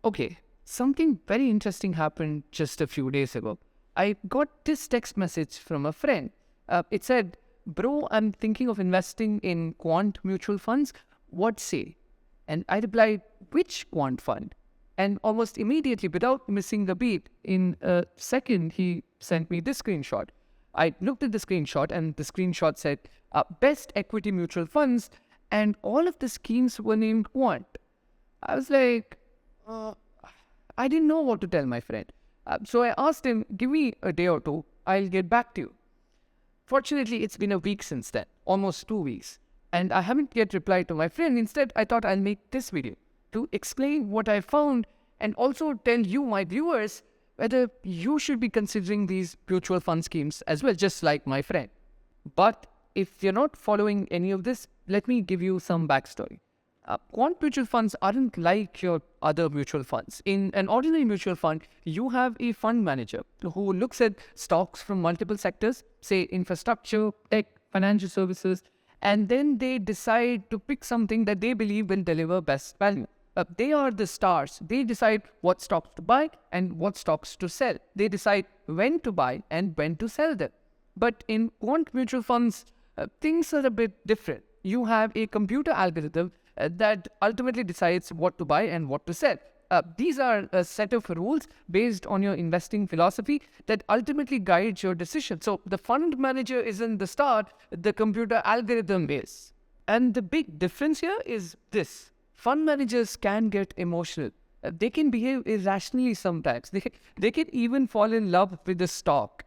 Okay, something very interesting happened just a few days ago. I got this text message from a friend. It said, "Bro, I'm thinking of investing in Quant Mutual Funds. What say?" And I replied, "Which Quant fund?" And almost immediately, without missing a beat, in a second, he sent me this screenshot. I looked at the screenshot, and the screenshot said, "Best equity mutual funds," and all of the schemes were named Quant. I was like, uh, I didn't know what to tell my friend. So I asked him, "Give me a day or two, I'll get back to you." Fortunately, it's been a week since then, almost 2 weeks. And I haven't yet replied to my friend. Instead, I thought I'll make this video to explain what I found and also tell you, my viewers, whether you should be considering these mutual fund schemes as well, just like my friend. But if you're not following any of this, let me give you some backstory. Quant mutual funds aren't like your other mutual funds. In an ordinary mutual fund, you have a fund manager who looks at stocks from multiple sectors, say infrastructure, tech, financial services, and then they decide to pick something that they believe will deliver best value. They are the stars. They decide what stocks to buy and what stocks to sell. They decide when to buy and when to sell them. But in quant mutual funds, things are a bit different. You have a computer algorithm that ultimately decides what to buy and what to sell. These are a set of rules based on your investing philosophy that ultimately guides your decision. So the fund manager isn't the star, the computer algorithm is. And the big difference here is this. Fund managers can get emotional. They can behave irrationally sometimes. They can even fall in love with the stock.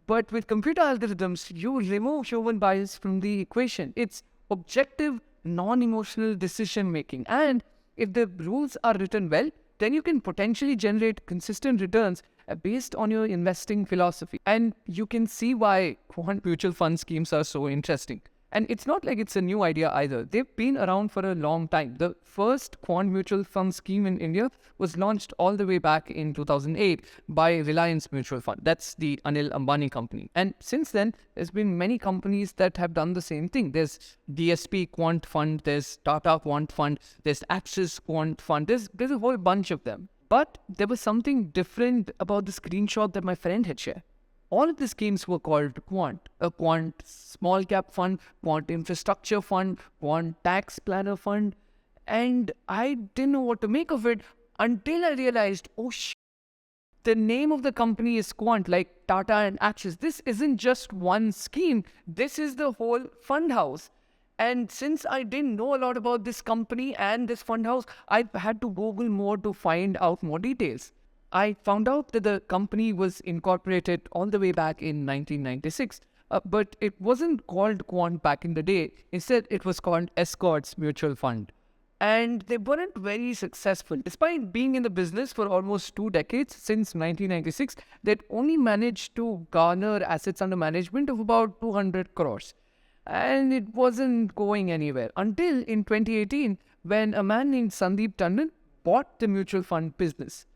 But with computer algorithms, you remove human bias from the equation. It's objective, non-emotional decision making. And if the rules are written well, then you can potentially generate consistent returns based on your investing philosophy. And you can see why quant mutual fund schemes are so interesting. And it's not like it's a new idea either. They've been around for a long time. The first quant mutual fund scheme in India was launched all the way back in 2008 by Reliance Mutual Fund. That's the Anil Ambani company. And since then, there's been many companies that have done the same thing. There's DSP Quant Fund, there's Tata Quant Fund, there's Axis Quant Fund. There's a whole bunch of them. But there was something different about the screenshot that my friend had shared. All of the schemes were called Quant. A Quant Small Cap Fund, Quant Infrastructure Fund, Quant Tax Planner Fund. And I didn't know what to make of it until I realized, oh shit, the name of the company is Quant, like Tata and Axis. This isn't just one scheme. This is the whole fund house. And since I didn't know a lot about this company and this fund house, I had to Google more to find out more details. I found out that the company was incorporated all the way back in 1996, but it wasn't called Quant back in the day. Instead, it was called Escorts Mutual Fund. And they weren't very successful. Despite being in the business for almost 2 decades, since 1996, they'd only managed to garner assets under management of about 200 crores. And it wasn't going anywhere until in 2018, when a man named Sandeep Tandon bought the mutual fund business.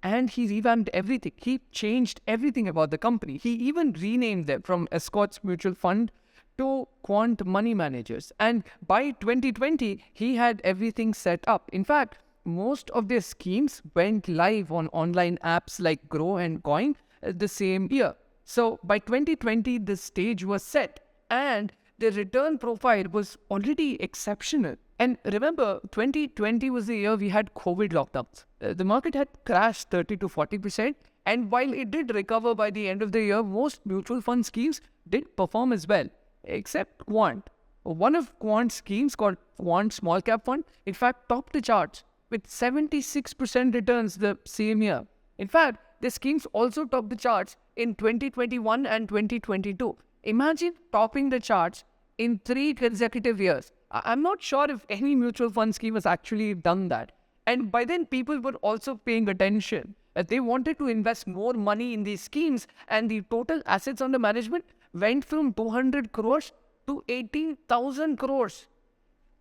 And he revamped everything. He changed everything about the company. He even renamed them from Escorts Mutual Fund to Quant Money Managers. And by 2020, he had everything set up. In fact, most of their schemes went live on online apps like Grow and Coin the same year. So by 2020, the stage was set and the return profile was already exceptional. And remember, 2020 was the year we had COVID lockdowns. The market had crashed 30 to 40%. And while it did recover by the end of the year, most mutual fund schemes did perform as well, except Quant. One of Quant's schemes, called Quant Small Cap Fund, in fact, topped the charts with 76% returns the same year. In fact, the schemes also topped the charts in 2021 and 2022. Imagine topping the charts in 3 consecutive years. I'm not sure if any mutual fund scheme has actually done that. And by then, people were also paying attention. They wanted to invest more money in these schemes, and the total assets under management went from 200 crores to 18,000 crores.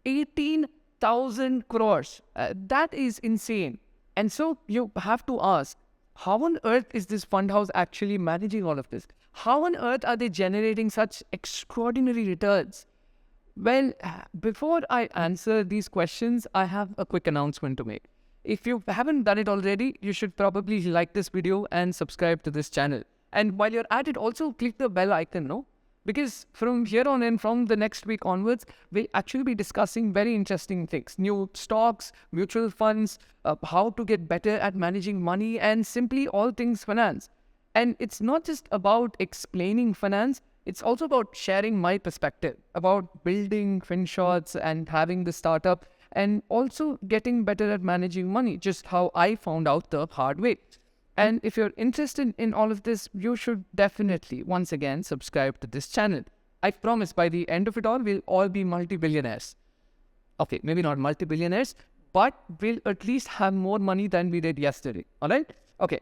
18,000 crores. That is insane. And so you have to ask, how on earth is this fund house actually managing all of this? How on earth are they generating such extraordinary returns? Well, before I answer these questions, I have a quick announcement to make. If you haven't done it already, you should probably like this video and subscribe to this channel. And while you're at it, also click the bell icon, no? Because from here on in, from the next week onwards, we'll actually be discussing very interesting things. New stocks, mutual funds, how to get better at managing money, and simply all things finance. And it's not just about explaining finance, it's also about sharing my perspective about building Finshots and having the startup, and also getting better at managing money, just how I found out the hard way. And if you're interested in all of this, you should definitely, once again, subscribe to this channel. I promise by the end of it all, we'll all be multi-billionaires. Okay, maybe not multi-billionaires, but we'll at least have more money than we did yesterday. All right? Okay.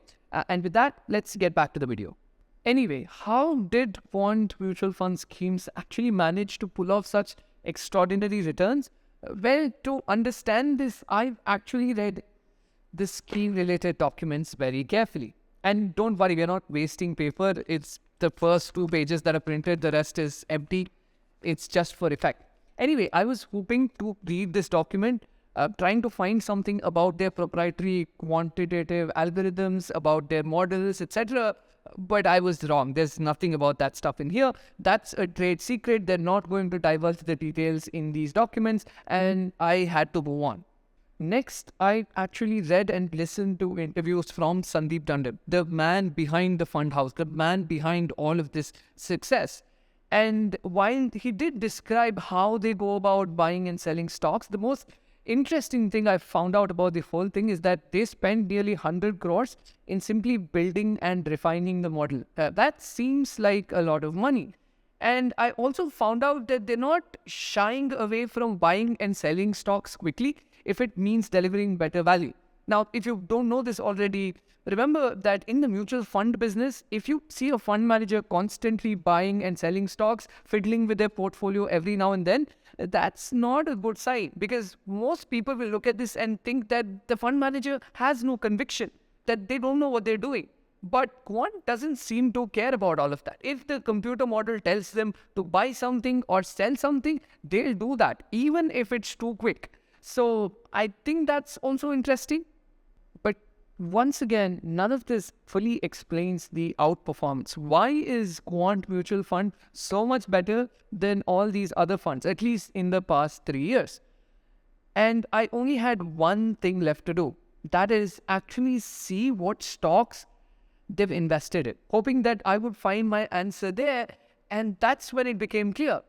And with that, let's get back to the video. Anyway, how did Quant Mutual Fund schemes actually manage to pull off such extraordinary returns? Well, to understand this, I've actually read the scheme-related documents very carefully. And don't worry, we're not wasting paper. It's the first 2 pages that are printed. The rest is empty. It's just for effect. Anyway, I was hoping to read this document, trying to find something about their proprietary quantitative algorithms, about their models, etc. But I was wrong. There's nothing about that stuff in here. That's a trade secret. They're not going to divulge the details in these documents, and I had to move on. Next, I actually read and listened to interviews from Sandeep Tandon, the man behind the fund house, the man behind all of this success. And while he did describe how they go about buying and selling stocks, the most interesting thing I found out about the whole thing is that they spend nearly 100 crores in simply building and refining the model. That seems like a lot of money. And I also found out that they're not shying away from buying and selling stocks quickly if it means delivering better value. Now, if you don't know this already, remember that in the mutual fund business, if you see a fund manager constantly buying and selling stocks, fiddling with their portfolio every now and then, that's not a good sign, because most people will look at this and think that the fund manager has no conviction, that they don't know what they're doing. But Quant doesn't seem to care about all of that. If the computer model tells them to buy something or sell something, they'll do that, even if it's too quick. So I think that's also interesting. But once again, none of this fully explains the outperformance. Why is Quant Mutual Fund so much better than all these other funds, at least in the past 3 years? And I only had one thing left to do. That is actually see what stocks they've invested in, hoping that I would find my answer there. And that's when it became clear.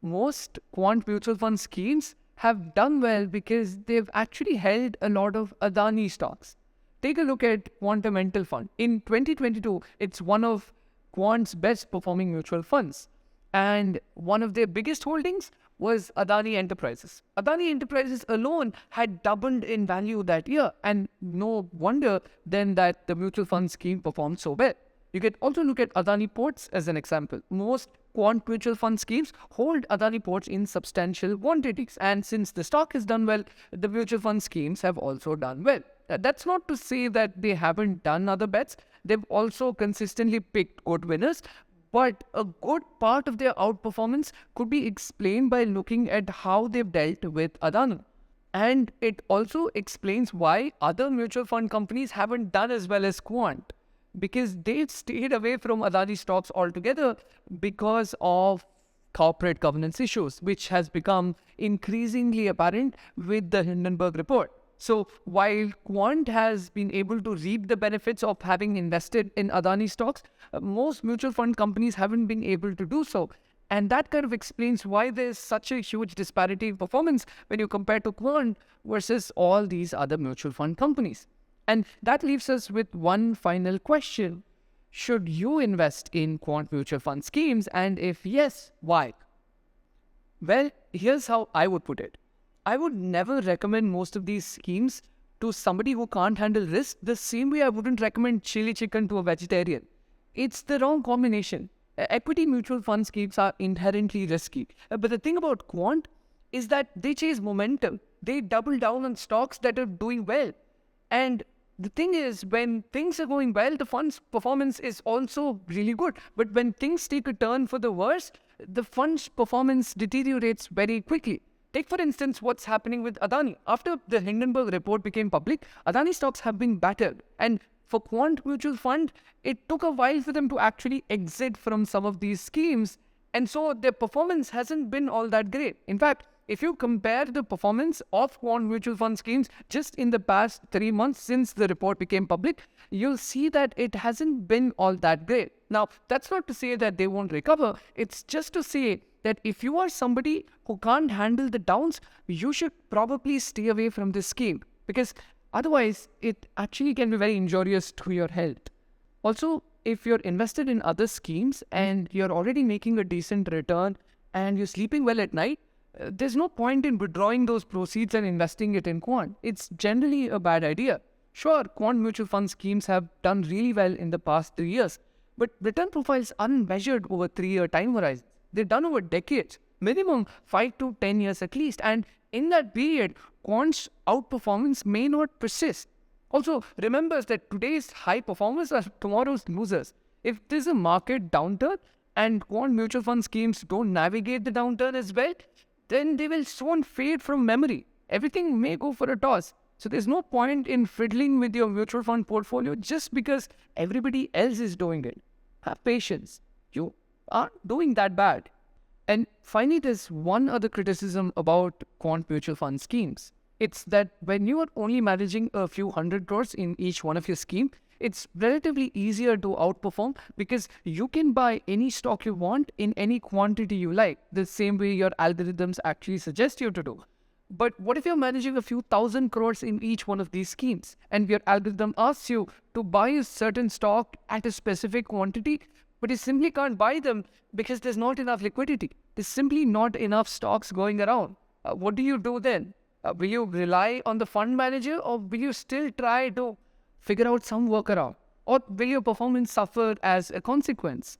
Most Quant Mutual Fund schemes have done well because they've actually held a lot of Adani stocks. Take a look at Quant Fund. In 2022, it's one of Quant's best performing mutual funds. And one of their biggest holdings was Adani Enterprises. Adani Enterprises alone had doubled in value that year. And no wonder then that the mutual fund scheme performed so well. You can also look at Adani Ports as an example. Most Quant Mutual Fund schemes hold Adani Ports in substantial quantities. And since the stock has done well, the mutual fund schemes have also done well. That's not to say that they haven't done other bets. They've also consistently picked good winners. But a good part of their outperformance could be explained by looking at how they've dealt with Adani. And it also explains why other mutual fund companies haven't done as well as Quant, because they've stayed away from Adani stocks altogether because of corporate governance issues, which has become increasingly apparent with the Hindenburg report. So while Quant has been able to reap the benefits of having invested in Adani stocks, most mutual fund companies haven't been able to do so. And that kind of explains why there's such a huge disparity in performance when you compare to Quant versus all these other mutual fund companies. And that leaves us with one final question. Should you invest in Quant Mutual Fund schemes? And if yes, why? Well, here's how I would put it. I would never recommend most of these schemes to somebody who can't handle risk the same way I wouldn't recommend chili chicken to a vegetarian. It's the wrong combination. Equity mutual fund schemes are inherently risky. But the thing about Quant is that they chase momentum. They double down on stocks that are doing well. And the thing is, when things are going well, the fund's performance is also really good. But when things take a turn for the worse, the fund's performance deteriorates very quickly. Take, for instance, what's happening with Adani. After the Hindenburg report became public, Adani stocks have been battered. And for Quant Mutual Fund, it took a while for them to actually exit from some of these schemes. And so their performance hasn't been all that great. In fact, if you compare the performance of Quant Mutual Fund schemes just in the past 3 months since the report became public, you'll see that it hasn't been all that great. Now, that's not to say that they won't recover. It's just to say that if you are somebody who can't handle the downs, you should probably stay away from this scheme, because otherwise it actually can be very injurious to your health. Also, if you're invested in other schemes and you're already making a decent return and you're sleeping well at night, there's no point in withdrawing those proceeds and investing it in Quant. It's generally a bad idea. Sure, Quant mutual fund schemes have done really well in the past 3 years, but return profiles aren't measured over 3-year time horizons. They're done over decades, minimum 5 to 10 years at least. And in that period, Quant's outperformance may not persist. Also, remember that today's high performers are tomorrow's losers. If there's a market downturn and Quant mutual fund schemes don't navigate the downturn as well, then they will soon fade from memory. Everything may go for a toss. So there's no point in fiddling with your mutual fund portfolio just because everybody else is doing it. Have patience. You aren't doing that bad. And finally, there's one other criticism about Quant mutual fund schemes. It's that when you are only managing a few 100 crores in each one of your scheme, it's relatively easier to outperform because you can buy any stock you want in any quantity you like, the same way your algorithms actually suggest you to do. But what if you're managing a few 1,000 crores in each one of these schemes and your algorithm asks you to buy a certain stock at a specific quantity, but you simply can't buy them because there's not enough liquidity. There's simply not enough stocks going around. What do you do then? Will you rely on the fund manager, or will you still try to figure out some workaround? Or will your performance suffer as a consequence?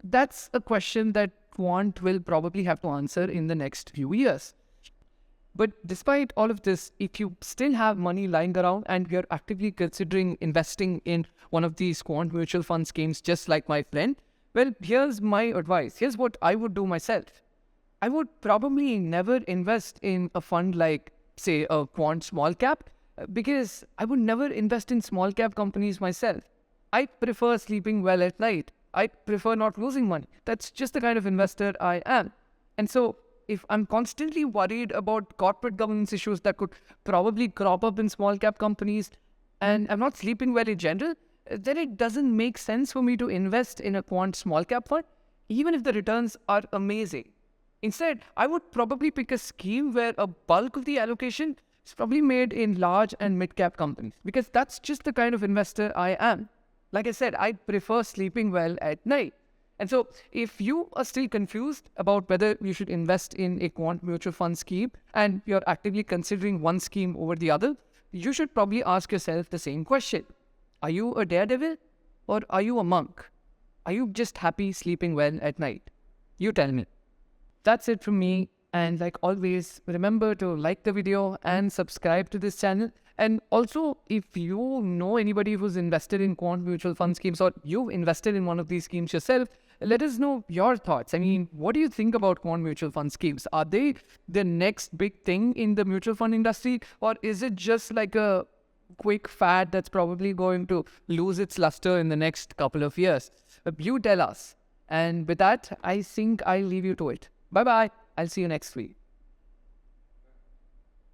That's a question that Quant will probably have to answer in the next few years. But despite all of this, if you still have money lying around and you're actively considering investing in one of these Quant mutual fund schemes just like my friend, well, here's my advice. Here's what I would do myself. I would probably never invest in a fund like, say, a Quant small cap, because I would never invest in small cap companies myself. I prefer sleeping well at night. I prefer not losing money. That's just the kind of investor I am. And so if I'm constantly worried about corporate governance issues that could probably crop up in small cap companies, and I'm not sleeping well in general, then it doesn't make sense for me to invest in a Quant small cap fund, even if the returns are amazing. Instead, I would probably pick a scheme where a bulk of the allocation is probably made in large and mid-cap companies, because that's just the kind of investor I am. Like I said, I prefer sleeping well at night. And so if you are still confused about whether you should invest in a Quant mutual fund scheme and you're actively considering one scheme over the other, you should probably ask yourself the same question. Are you a daredevil or are you a monk? Are you just happy sleeping well at night? You tell me. That's it from me. And like always, remember to like the video and subscribe to this channel. And also, if you know anybody who's invested in Quant mutual fund schemes, or you've invested in one of these schemes yourself, let us know your thoughts. I mean, what do you think about Quant mutual fund schemes? Are they the next big thing in the mutual fund industry? Or is it just like a quick fad that's probably going to lose its luster in the next couple of years? You tell us. And with that, I think I'll leave you to it. Bye-bye. I'll see you next week.